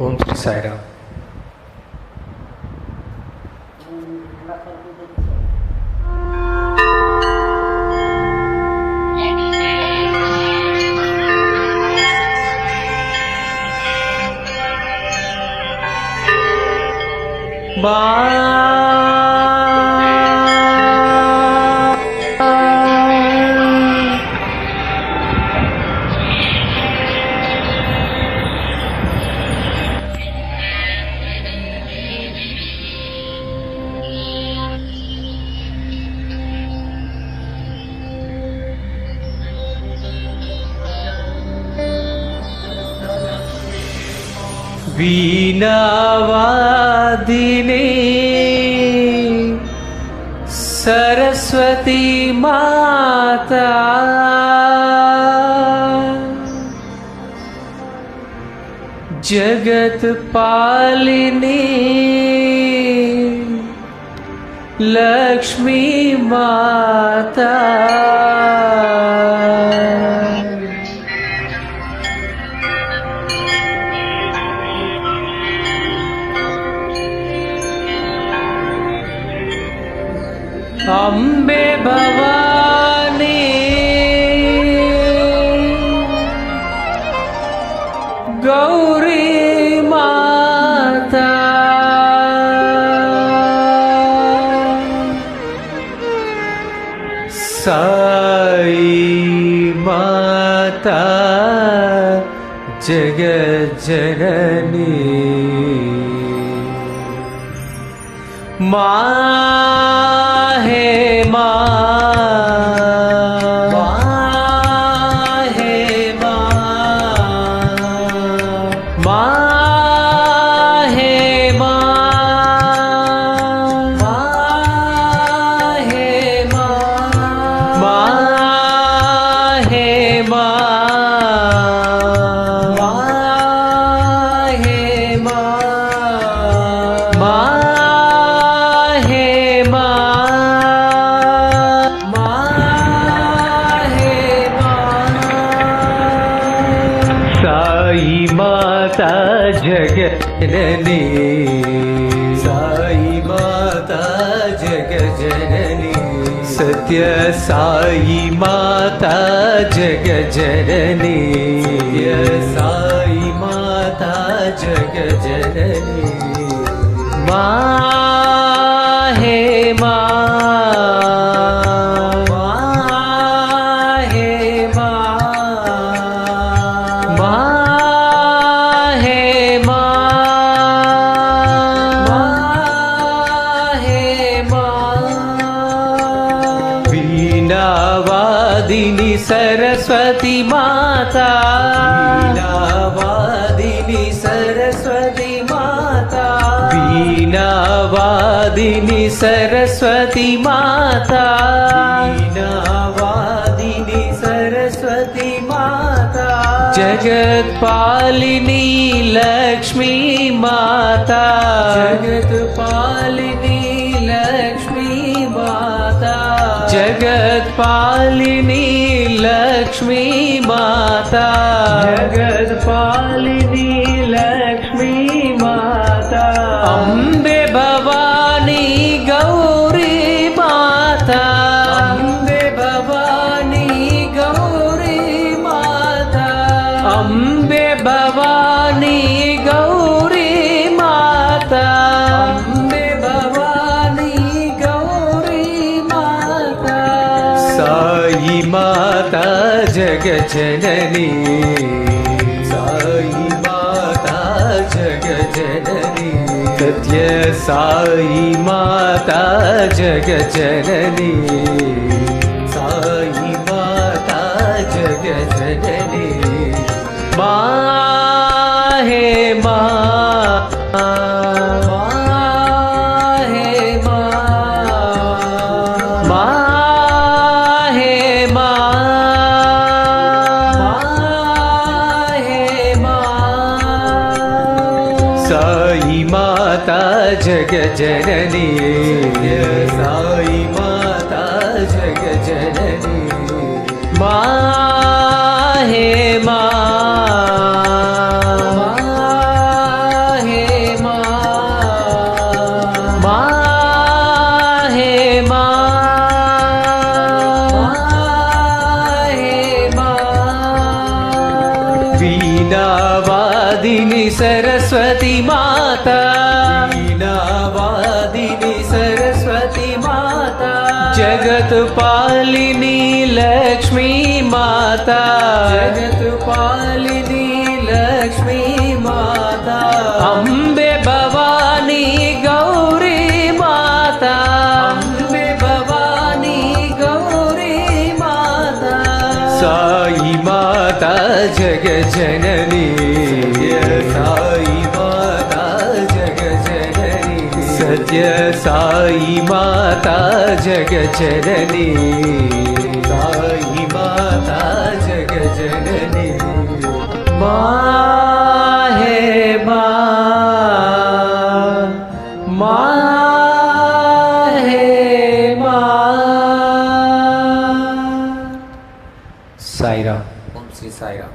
ఓం శ్రీ సాయిరామ్. वीणावादिनी सरस्वती माता जगत पालिनी लक्ष्मी माता अम्बे भवानी गौरी माता साई माता जगज्जननी माँ है जगजननी साई माता जगजननी सत्य साई माता जगजननी साई माता जगजननी माँ है वीणावादिनी सरस्वती माता वीणावादिनी सरस्वती माता वीणावादिनी सरस्वती माता वीणावादिनी सरस्वती माता जगत्पालिनी लक्ष्मी माता जगत्पालिनी लक्ष्मी माता जगत्पालिनी लक्ष्मी माता जगत्पालिनी लक्ष्मी माता अम्बे भवानी गौरी माता अम्बे भवानी गौरी माता अम्बे भवानी गौरी माता अम्बे भवानी गौरी माता साई माता जगजननी साई माता जगजननी सत्य साई माता जगजननी साई माता जगजननी माँ है साई माता जगजननी साई माता जगजननी माँ है माँ वीणावादिनी सरस्वती माता वीणावादिनी सरस्वती माता जगत्पालिनी लक्ष्मी माता जगत्पालिनी लक्ष्मी माता अम्बे भवानी गौरी माता अम्बे भवानी गौरी माता साई माता जगज्जननी साई माता जगज्जननी सत्य साई माता जगज्जननी साई माता जगज्जननी माँ है माँ है माँ। साई राम। ओम श्री साई राम।